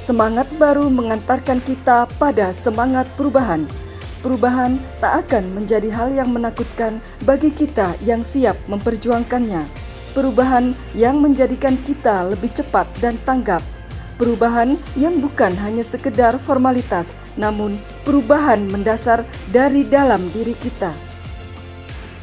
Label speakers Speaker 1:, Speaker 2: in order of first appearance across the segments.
Speaker 1: Semangat baru mengantarkan kita pada semangat perubahan. Perubahan tak akan menjadi hal yang menakutkan bagi kita yang siap memperjuangkannya. Perubahan yang menjadikan kita lebih cepat dan tanggap. Perubahan yang bukan hanya sekedar formalitas, namun perubahan mendasar dari dalam diri kita.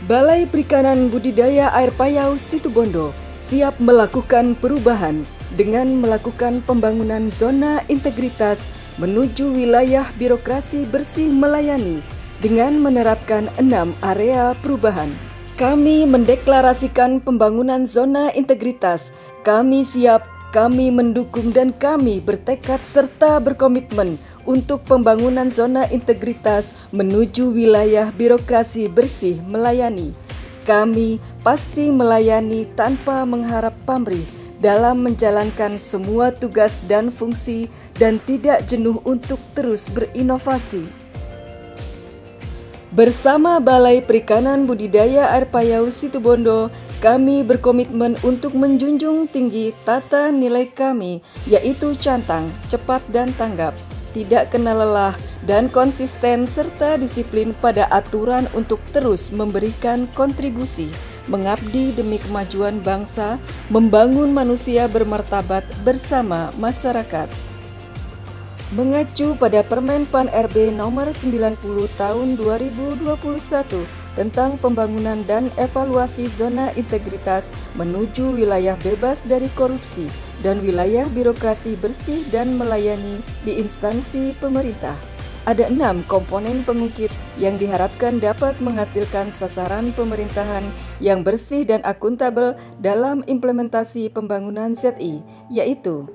Speaker 1: Balai Perikanan Budidaya Air Payau Situbondo siap melakukan perubahan dengan melakukan pembangunan zona integritas menuju wilayah birokrasi bersih melayani dengan menerapkan 6 area perubahan. Kami mendeklarasikan pembangunan zona integritas. Kami siap, kami mendukung dan kami bertekad serta berkomitmen untuk pembangunan zona integritas menuju wilayah birokrasi bersih melayani. Kami pasti melayani tanpa mengharap pamrih dalam menjalankan semua tugas dan fungsi dan tidak jenuh untuk terus berinovasi. Bersama Balai Perikanan Budidaya Air Payau Situbondo, kami berkomitmen untuk menjunjung tinggi tata nilai kami, yaitu cantang, cepat dan tanggap, tidak kenal lelah, dan konsisten serta disiplin pada aturan untuk terus memberikan kontribusi, mengabdi demi kemajuan bangsa, membangun manusia bermartabat bersama masyarakat. Mengacu pada Permen PAN RB nomor 90 tahun 2021 tentang pembangunan dan evaluasi zona integritas menuju wilayah bebas dari korupsi dan wilayah birokrasi bersih dan melayani di instansi pemerintah. Ada 6 komponen pengukit yang diharapkan dapat menghasilkan sasaran pemerintahan yang bersih dan akuntabel dalam implementasi pembangunan ZI, yaitu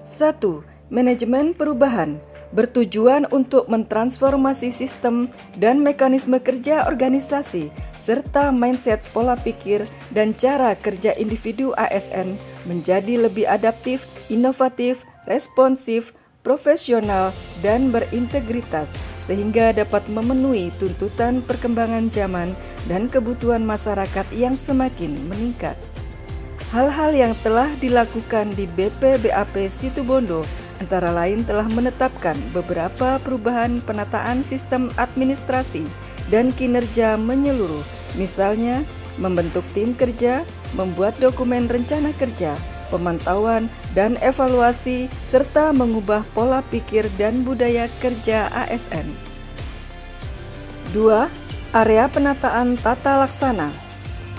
Speaker 1: 1. Manajemen perubahan bertujuan untuk mentransformasi sistem dan mekanisme kerja organisasi serta mindset pola pikir dan cara kerja individu ASN menjadi lebih adaptif, inovatif, responsif, profesional, dan berintegritas sehingga dapat memenuhi tuntutan perkembangan zaman dan kebutuhan masyarakat yang semakin meningkat. Hal-hal yang telah dilakukan di BPBAP Situbondo antara lain telah menetapkan beberapa perubahan penataan sistem administrasi dan kinerja menyeluruh, misalnya membentuk tim kerja, membuat dokumen rencana kerja, pemantauan dan evaluasi, serta mengubah pola pikir dan budaya kerja ASN. 2. Area penataan tata laksana.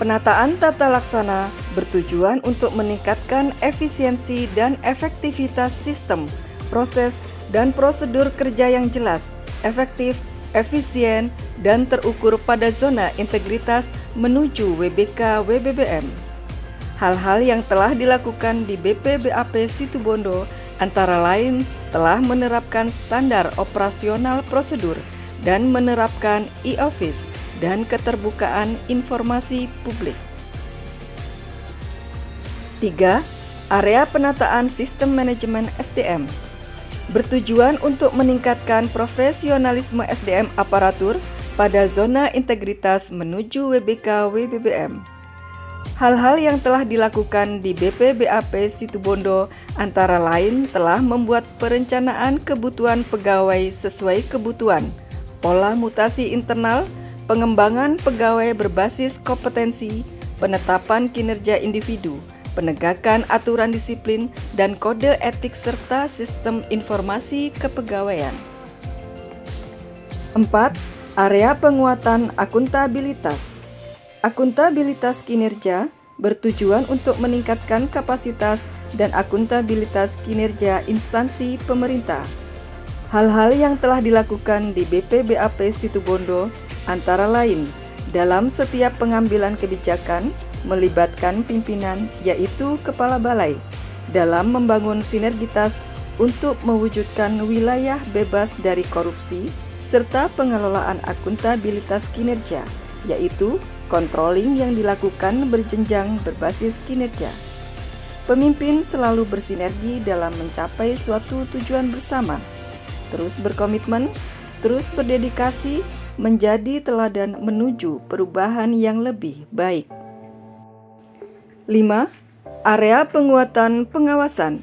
Speaker 1: Penataan tata laksana bertujuan untuk meningkatkan efisiensi dan efektivitas sistem, proses, dan prosedur kerja yang jelas, efektif, efisien, dan terukur pada zona integritas menuju WBK-WBBM. Hal-hal yang telah dilakukan di BPBAP Situbondo antara lain telah menerapkan standar operasional prosedur dan menerapkan e-office dan keterbukaan informasi publik. 3. Area penataan sistem manajemen SDM bertujuan untuk meningkatkan profesionalisme SDM aparatur pada zona integritas menuju WBK-WBBM. Hal-hal yang telah dilakukan di BPBAP Situbondo antara lain telah membuat perencanaan kebutuhan pegawai sesuai kebutuhan, pola mutasi internal, pengembangan pegawai berbasis kompetensi, penetapan kinerja individu, penegakan aturan disiplin dan kode etik serta sistem informasi kepegawaian. 4. Area penguatan akuntabilitas. Akuntabilitas kinerja bertujuan untuk meningkatkan kapasitas dan akuntabilitas kinerja instansi pemerintah. Hal-hal yang telah dilakukan di BPBAP Situbondo antara lain dalam setiap pengambilan kebijakan melibatkan pimpinan yaitu kepala balai dalam membangun sinergitas untuk mewujudkan wilayah bebas dari korupsi serta pengelolaan akuntabilitas kinerja yaitu controlling yang dilakukan berjenjang berbasis kinerja. Pemimpin selalu bersinergi dalam mencapai suatu tujuan bersama, terus berkomitmen, terus berdedikasi, menjadi teladan menuju perubahan yang lebih baik. 5. Area penguatan pengawasan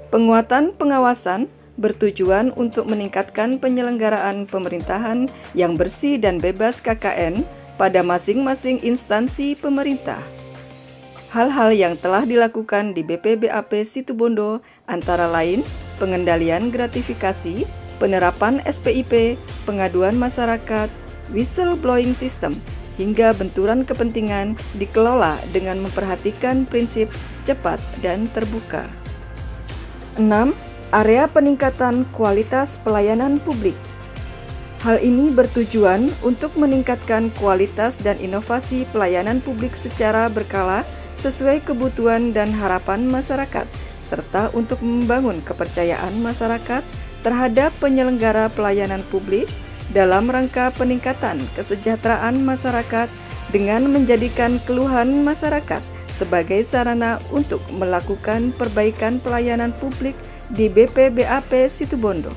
Speaker 1: Penguatan pengawasan bertujuan untuk meningkatkan penyelenggaraan pemerintahan yang bersih dan bebas KKN pada masing-masing instansi pemerintah. Hal-hal yang telah dilakukan di BPBAP Situbondo antara lain pengendalian gratifikasi, penerapan SPIP, pengaduan masyarakat, whistleblowing system, hingga benturan kepentingan dikelola dengan memperhatikan prinsip cepat dan terbuka. 6. Area peningkatan kualitas pelayanan publik. Hal ini bertujuan untuk meningkatkan kualitas dan inovasi pelayanan publik secara berkala sesuai kebutuhan dan harapan masyarakat, serta untuk membangun kepercayaan masyarakat terhadap penyelenggara pelayanan publik dalam rangka peningkatan kesejahteraan masyarakat dengan menjadikan keluhan masyarakat sebagai sarana untuk melakukan perbaikan pelayanan publik di BPBAP Situbondo.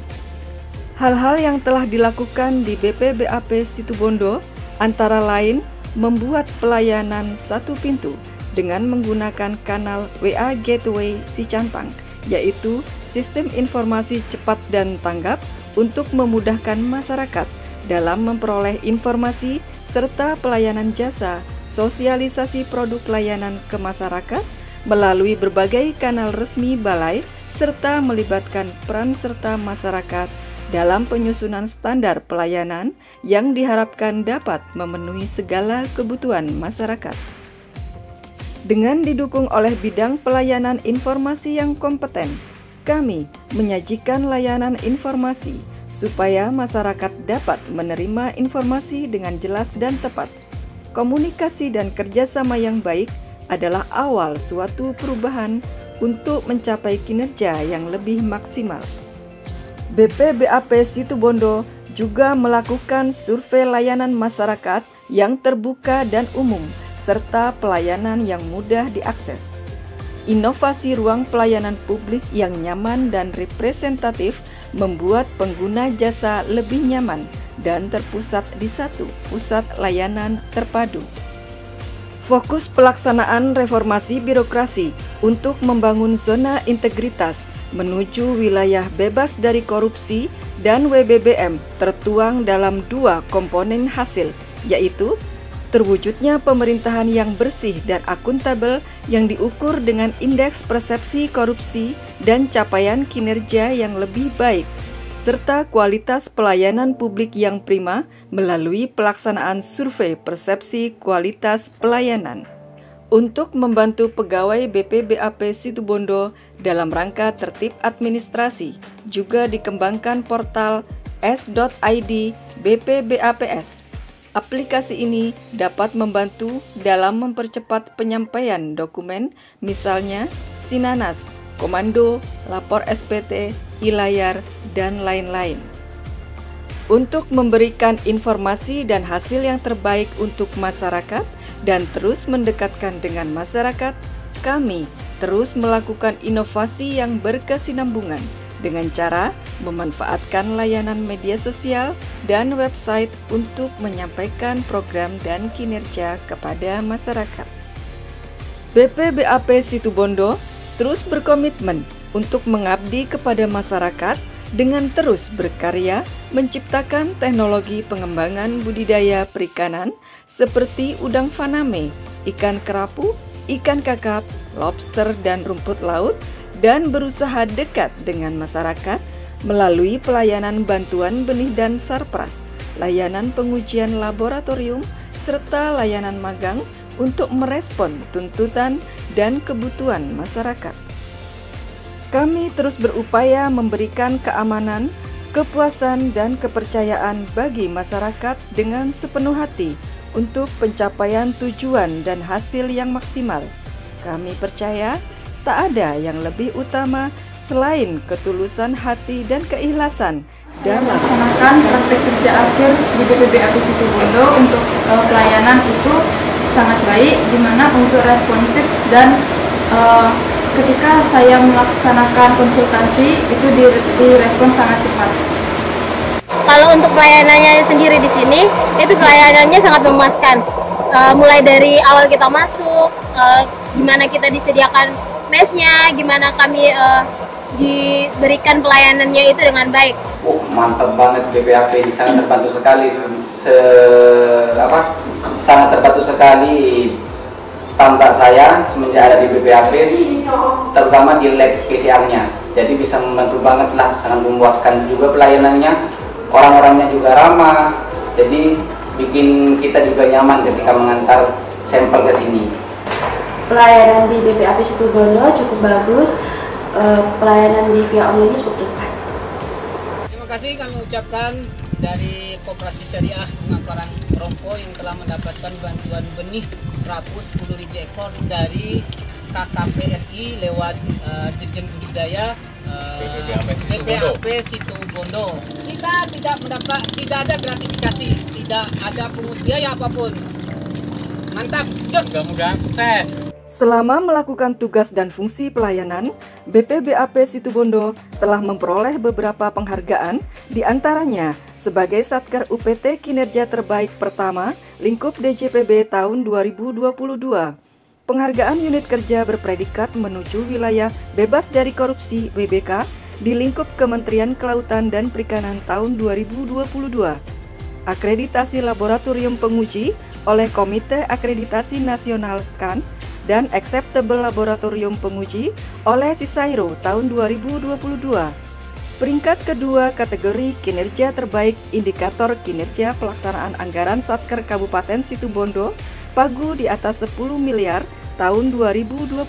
Speaker 1: Hal-hal yang telah dilakukan di BPBAP Situbondo antara lain membuat pelayanan satu pintu dengan menggunakan kanal WA Gateway Cicampang, yaitu sistem informasi cepat dan tanggap untuk memudahkan masyarakat dalam memperoleh informasi serta pelayanan jasa, sosialisasi produk layanan ke masyarakat melalui berbagai kanal resmi balai serta melibatkan peran serta masyarakat dalam penyusunan standar pelayanan yang diharapkan dapat memenuhi segala kebutuhan masyarakat. Dengan didukung oleh bidang pelayanan informasi yang kompeten, kami menyajikan layanan informasi supaya masyarakat dapat menerima informasi dengan jelas dan tepat. Komunikasi dan kerjasama yang baik adalah awal suatu perubahan untuk mencapai kinerja yang lebih maksimal. BPBAP Situbondo juga melakukan survei layanan masyarakat yang terbuka dan umum, serta pelayanan yang mudah diakses. Inovasi ruang pelayanan publik yang nyaman dan representatif membuat pengguna jasa lebih nyaman dan terpusat di satu pusat layanan terpadu. Fokus pelaksanaan reformasi birokrasi untuk membangun zona integritas menuju wilayah bebas dari korupsi dan WBBM tertuang dalam dua komponen hasil, yaitu terwujudnya pemerintahan yang bersih dan akuntabel yang diukur dengan indeks persepsi korupsi dan capaian kinerja yang lebih baik, serta kualitas pelayanan publik yang prima melalui pelaksanaan survei persepsi kualitas pelayanan. Untuk membantu pegawai BPBAP Situbondo dalam rangka tertib administrasi, juga dikembangkan portal s.id BPBAPS. Aplikasi ini dapat membantu dalam mempercepat penyampaian dokumen, misalnya Sinanas, Komando, Lapor SPT, e-layar, dan lain-lain. Untuk memberikan informasi dan hasil yang terbaik untuk masyarakat dan terus mendekatkan dengan masyarakat, kami terus melakukan inovasi yang berkesinambungan dengan cara memanfaatkan layanan media sosial dan website untuk menyampaikan program dan kinerja kepada masyarakat. BPBAP Situbondo terus berkomitmen untuk mengabdi kepada masyarakat dengan terus berkarya menciptakan teknologi pengembangan budidaya perikanan seperti udang faname, ikan kerapu, ikan kakap, lobster dan rumput laut, dan berusaha dekat dengan masyarakat melalui pelayanan bantuan benih dan sarpras, layanan pengujian laboratorium, serta layanan magang untuk merespon tuntutan dan kebutuhan masyarakat. Kami terus berupaya memberikan keamanan, kepuasan, dan kepercayaan bagi masyarakat dengan sepenuh hati untuk pencapaian tujuan dan hasil yang maksimal. Kami percaya tak ada yang lebih utama selain ketulusan hati dan keikhlasan dalam
Speaker 2: melaksanakan praktek kerja akhir di BPBAP Situbondo untuk pelayanan itu sangat baik, di mana untuk responsif dan ketika saya melaksanakan konsultasi itu direspon sangat cepat.
Speaker 3: Kalau untuk pelayanannya sendiri di sini, itu pelayanannya sangat memuaskan. Mulai dari awal kita masuk, gimana kita disediakan mesnya, gimana kami diberikan pelayanannya itu dengan baik.
Speaker 4: Mantap banget BPAP, sangat terbantu sekali. Sangat terbantu sekali tampak saya semenjak ada di BPAP, terutama di lab PCR-nya. Jadi bisa membantu banget lah, sangat memuaskan juga pelayanannya, orang-orangnya juga ramah. Jadi bikin kita juga nyaman ketika mengantar sampel ke sini.
Speaker 5: Pelayanan di BPAP Situbondo cukup bagus, pelayanan di via online cukup cepat.
Speaker 6: Terima kasih kami ucapkan dari Koperasi Syariah Pengangkaran Rompo yang telah mendapatkan bantuan benih rapu 10.000 ekor dari KKPRI lewat Dirjen Budidaya BPAP Situbondo. Kita tidak ada gratifikasi, tidak ada pungut biaya apapun. Mantap, jos! Mudah-mudahan sukses.
Speaker 1: Selama melakukan tugas dan fungsi pelayanan, BPBAP Situbondo telah memperoleh beberapa penghargaan, diantaranya sebagai Satker UPT Kinerja Terbaik Pertama lingkup DJPB tahun 2022, penghargaan unit kerja berpredikat menuju wilayah bebas dari korupsi WBK di lingkup Kementerian Kelautan dan Perikanan tahun 2022, akreditasi laboratorium penguji oleh Komite Akreditasi Nasional KAN, dan Acceptable Laboratorium Penguji oleh Sisairo tahun 2022. Peringkat kedua kategori kinerja terbaik indikator kinerja pelaksanaan anggaran Satker Kabupaten Situbondo pagu di atas 10 miliar tahun 2022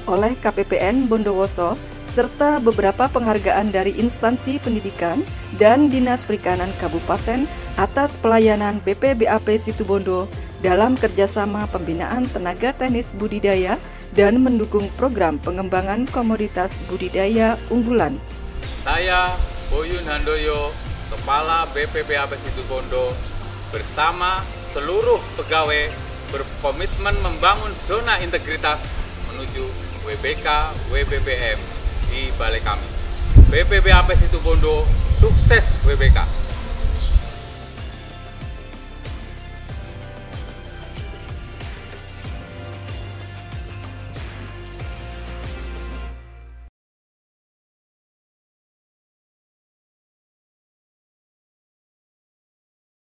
Speaker 1: oleh KPPN Bondowoso, serta beberapa penghargaan dari instansi pendidikan dan Dinas Perikanan Kabupaten atas pelayanan BPBAP Situbondo dalam kerjasama pembinaan tenaga teknis budidaya dan mendukung program pengembangan komoditas budidaya unggulan.
Speaker 7: Saya, Boyun Handoyo, Kepala BPBAP Situbondo, bersama seluruh pegawai berkomitmen membangun zona integritas menuju WBK WBBM di balai kami. BPBAP Situbondo sukses WBK.